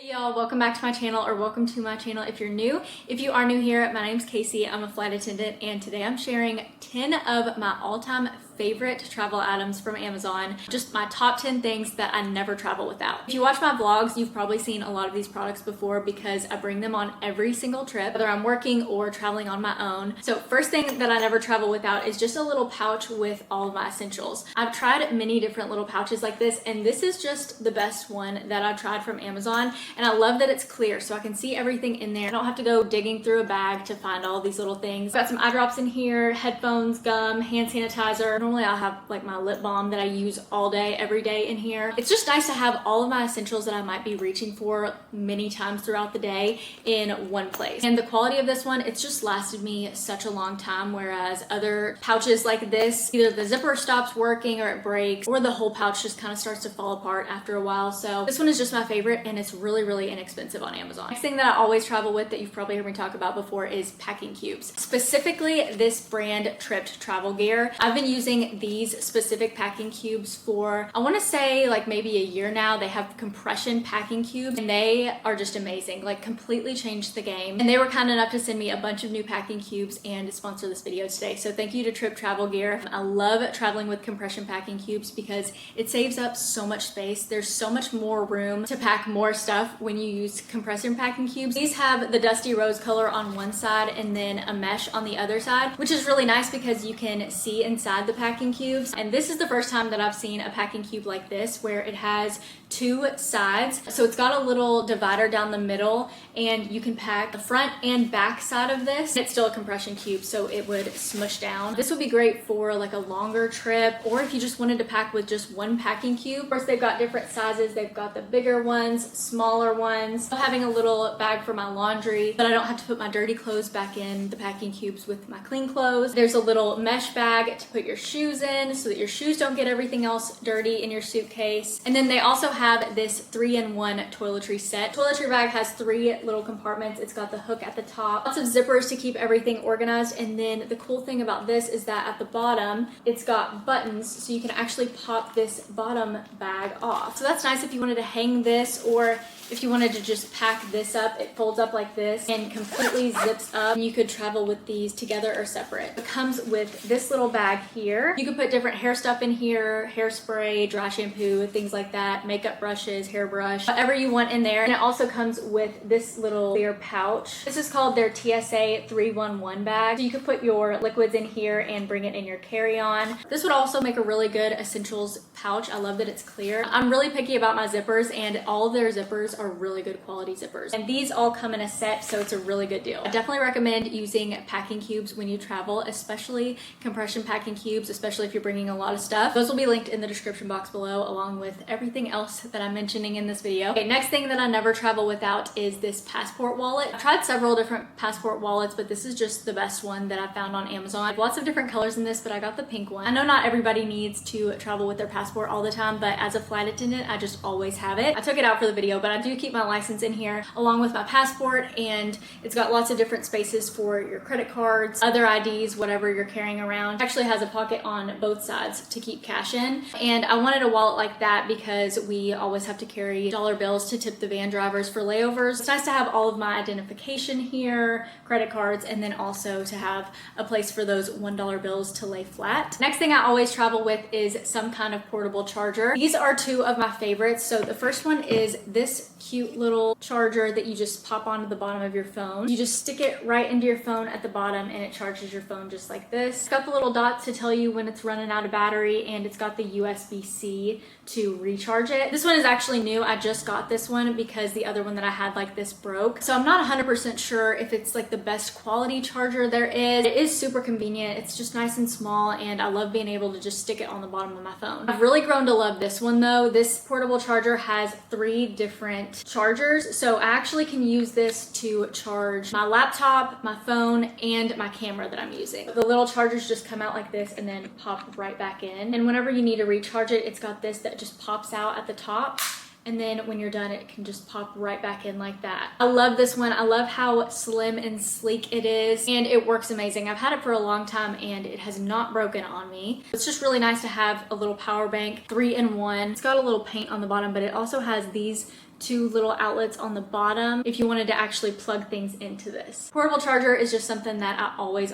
Hey y'all, welcome back to my channel, or welcome to my channel if you're new. If you are new here, my name's Casey. I'm a flight attendant, and today I'm sharing 10 of my all-time favorite travel items from Amazon. Just my top 10 things that I never travel without. If you watch my vlogs, you've probably seen a lot of these products before because I bring them on every single trip, whether I'm working or traveling on my own. So first thing that I never travel without is just a little pouch with all of my essentials. I've tried many different little pouches like this, and this is just the best one that I've tried from Amazon. And I love that it's clear, so I can see everything in there. I don't have to go digging through a bag to find all these little things. Got some eye drops in here, headphones, gum, hand sanitizer. Normally I'll have like my lip balm that I use all day, every day in here. It's just nice to have all of my essentials that I might be reaching for many times throughout the day in one place. And the quality of this one, it's just lasted me such a long time, whereas other pouches like this, either the zipper stops working or it breaks, or the whole pouch just kind of starts to fall apart after a while. So this one is just my favorite, and it's really inexpensive on Amazon. Next thing that I always travel with that you've probably heard me talk about before is packing cubes. Specifically this brand Tripped Travel Gear. I've been using these specific packing cubes for, I want to say like maybe a year now. They have compression packing cubes and they are just amazing, like completely changed the game. And they were kind enough to send me a bunch of new packing cubes and sponsor this video today. So thank you to Tripped Travel Gear. I love traveling with compression packing cubes because it saves up so much space. There's so much more room to pack more stuff when you use compression packing cubes. These have the dusty rose color on one side and then a mesh on the other side, which is really nice because you can see inside the packing cubes. And this is the first time that I've seen a packing cube like this where it has two sides. So it's got a little divider down the middle and you can pack the front and back side of this. It's still a compression cube, so it would smush down. This would be great for like a longer trip, or if you just wanted to pack with just one packing cube. Of course, they've got different sizes. They've got the bigger ones, smaller ones. Having a little bag for my laundry, but I don't have to put my dirty clothes back in the packing cubes with my clean clothes. There's a little mesh bag to put your shoes in so that your shoes don't get everything else dirty in your suitcase. And then they also have this 3-in-1 toiletry set. Toiletry bag has 3 little compartments. It's got the hook at the top, lots of zippers to keep everything organized. And then the cool thing about this is that at the bottom, it's got buttons so you can actually pop this bottom bag off. So that's nice if you wanted to hang this, or if you wanted to just pack this up. It folds up like this and completely zips up. You could travel with these together or separate. It comes with this little bag here. You could put different hair stuff in here, hairspray, dry shampoo, things like that, makeup brushes, hairbrush, whatever you want in there. And it also comes with this little clear pouch. This is called their TSA 311 bag. So you could put your liquids in here and bring it in your carry-on. This would also make a really good essentials pouch. I love that it's clear. I'm really picky about my zippers, and all of their zippers are really good quality zippers. And these all come in a set, so it's a really good deal. I definitely recommend using packing cubes when you travel, especially compression packing cubes, especially if you're bringing a lot of stuff. Those will be linked in the description box below, along with everything else that I'm mentioning in this video. Okay, next thing that I never travel without is this passport wallet. I've tried several different passport wallets, but this is just the best one that I found on Amazon. I have lots of different colors in this, but I got the pink one. I know not everybody needs to travel with their passport all the time, but as a flight attendant, I just always have it. I took it out for the video, but I do keep my license in here along with my passport, and it's got lots of different spaces for your credit cards, other IDs, whatever you're carrying around. It actually has a pocket on both sides to keep cash in, and I wanted a wallet like that because we always have to carry dollar bills to tip the van drivers for layovers. It's nice to have all of my identification here, credit cards, and then also to have a place for those $1 bills to lay flat. Next thing I always travel with is some kind of portable charger. These are 2 of my favorites. So the first one is this cute little charger that you just pop onto the bottom of your phone. You just stick it right into your phone at the bottom and it charges your phone just like this. It's got the little dots to tell you when it's running out of battery, and it's got the USB-C to recharge it. This one is actually new. I just got this one because the other one that I had like this broke. So I'm not 100% sure if it's like the best quality charger there is. It is super convenient. It's just nice and small, and I love being able to just stick it on the bottom of my phone. I've really grown to love this one though. This portable charger has 3 different chargers. So I actually can use this to charge my laptop, my phone, and my camera that I'm using. The little chargers just come out like this and then pop right back in. And whenever you need to recharge it, it's got this that just pops out at the top. and then when you're done it can just pop right back in like that. I love this one. I love how slim and sleek it is, and it works amazing. I've had it for a long time and it has not broken on me. It's just really nice to have a little power bank, 3-in-1. It's got a little paint on the bottom, but it also has these two little outlets on the bottom if you wanted to actually plug things into this. Portable charger is just something that I always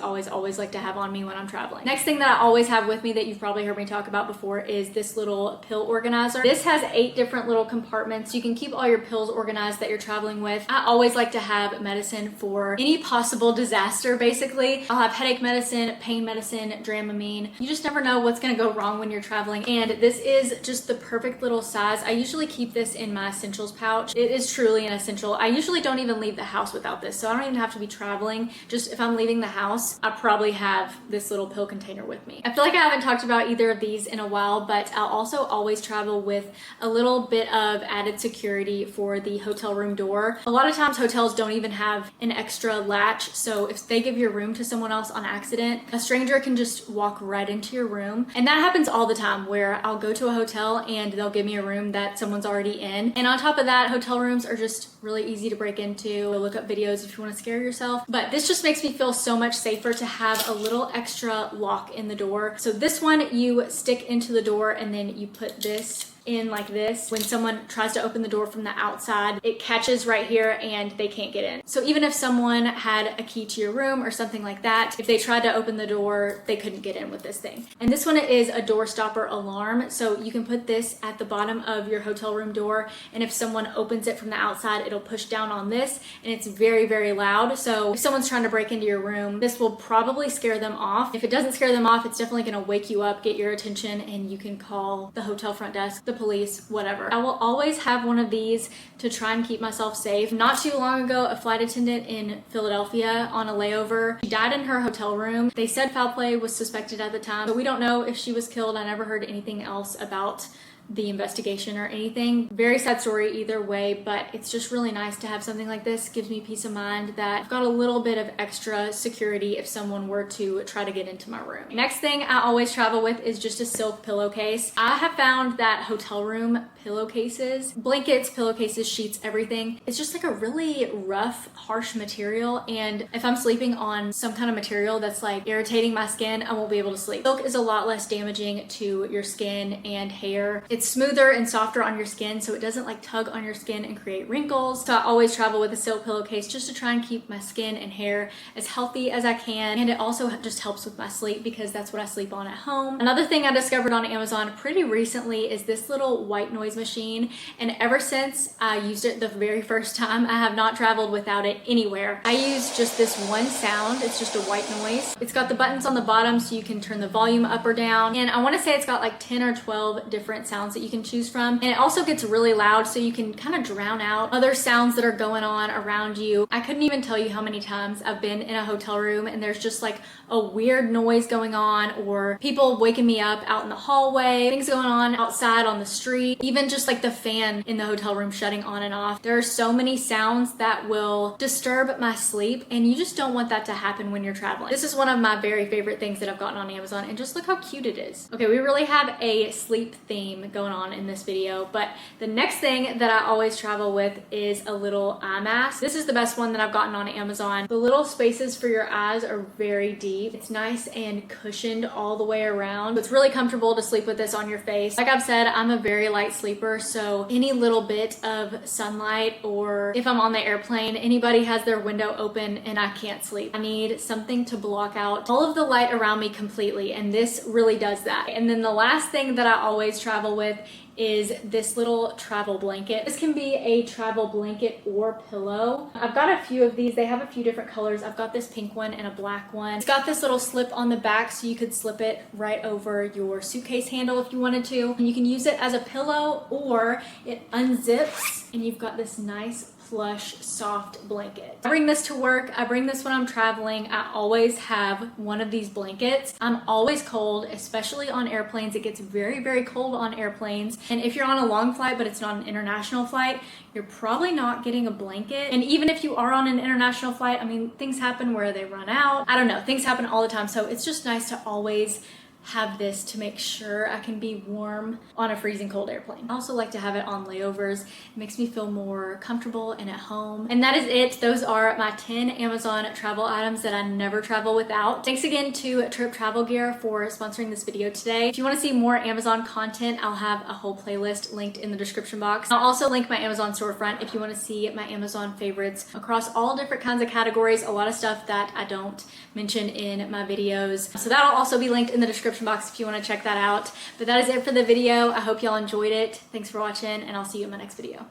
like to have on me when I'm traveling. Next thing that I always have with me that you've probably heard me talk about before is this little pill organizer. This has 8 different little compartments. You can keep all your pills organized that you're traveling with. I always like to have medicine for any possible disaster, basically. I'll have headache medicine, pain medicine, Dramamine. You just never know what's gonna go wrong when you're traveling. And this is just the perfect little size. I usually keep this in my essentials pouch. It is truly an essential. I usually don't even leave the house without this, so I don't even have to be traveling. Just if I'm leaving the house, I probably have this little pill container with me. I feel like I haven't talked about either of these in a while, but I'll also always travel with a little bit of added security for the hotel room door. A lot of times hotels don't even have an extra latch, so if they give your room to someone else on accident, a stranger can just walk right into your room. And that happens all the time, where I'll go to a hotel and they'll give me a room that someone's already in. And on top of that, hotel rooms are just really easy to break into. Look up videos if you want to scare yourself. But this just makes me feel so much safer to have a little extra lock in the door. So this one you stick into the door and then you put this in like this. When someone tries to open the door from the outside, it catches right here and they can't get in. So even if someone had a key to your room or something like that, if they tried to open the door, they couldn't get in with this thing. And this one is a door stopper alarm. So you can put this at the bottom of your hotel room door, and if someone opens it from the outside, it'll push down on this, and it's very, very loud. So if someone's trying to break into your room, this will probably scare them off. If it doesn't scare them off, it's definitely gonna wake you up, get your attention, and you can call the hotel front desk, the police, whatever. I will always have one of these to try and keep myself safe. Not too long ago, a flight attendant in Philadelphia on a layover, she died in her hotel room. They said foul play was suspected at the time, but we don't know if she was killed. I never heard anything else about the investigation or anything. Very sad story either way, but it's just really nice to have something like this. Gives me peace of mind that I've got a little bit of extra security if someone were to try to get into my room. Next thing I always travel with is just a silk pillowcase. I have found that hotel room pillowcases, blankets, pillowcases, sheets, everything, it's just like a really rough, harsh material, and if I'm sleeping on some kind of material that's like irritating my skin, I won't be able to sleep. Silk is a lot less damaging to your skin and hair. It's smoother and softer on your skin, so it doesn't like tug on your skin and create wrinkles. So I always travel with a silk pillowcase just to try and keep my skin and hair as healthy as I can. And it also just helps with my sleep because that's what I sleep on at home. Another thing I discovered on Amazon pretty recently is this little white noise machine. And ever since I used it the very first time, I have not traveled without it anywhere. I use just this one sound. It's just a white noise. It's got the buttons on the bottom so you can turn the volume up or down. And I want to say it's got like 10 or 12 different sounds that you can choose from. And it also gets really loud, so you can kind of drown out other sounds that are going on around you. I couldn't even tell you how many times I've been in a hotel room and there's just like a weird noise going on, or people waking me up out in the hallway, things going on outside on the street, even just like the fan in the hotel room shutting on and off. There are so many sounds that will disturb my sleep, and you just don't want that to happen when you're traveling. This is one of my very favorite things that I've gotten on Amazon, and just look how cute it is. Okay, we really have a sleep theme going on in this video, but the next thing that I always travel with is a little eye mask. This is the best one that I've gotten on Amazon. The little spaces for your eyes are very deep. It's nice and cushioned all the way around. It's really comfortable to sleep with this on your face. Like I've said, I'm a very light sleeper, so any little bit of sunlight, or if I'm on the airplane, anybody has their window open and I can't sleep. I need something to block out all of the light around me completely, and this really does that. And then the last thing that I always travel with is this little travel blanket. This can be a travel blanket or pillow. I've got a few of these. They have a few different colors. I've got this pink one and a black one. It's got this little slip on the back, so you could slip it right over your suitcase handle if you wanted to. And you can use it as a pillow, or it unzips and you've got this nice plush, soft blanket. I bring this to work. I bring this when I'm traveling. I always have one of these blankets. I'm always cold, especially on airplanes. It gets very, very cold on airplanes. And if you're on a long flight, but it's not an international flight, you're probably not getting a blanket. And even if you are on an international flight, I mean, things happen where they run out. I don't know, things happen all the time. So it's just nice to always have this to make sure I can be warm on a freezing cold airplane. I also like to have it on layovers. It makes me feel more comfortable and at home. And that is it. Those are my 10 Amazon travel items that I never travel without. Thanks again to Trip Travel Gear for sponsoring this video today. If you want to see more Amazon content, I'll have a whole playlist linked in the description box. I'll also link my Amazon storefront if you want to see my Amazon favorites across all different kinds of categories. A lot of stuff that I don't mention in my videos. So that'll also be linked in the description box if you want to check that out. But that is it for the video. I hope y'all enjoyed it. Thanks for watching, and I'll see you in my next video.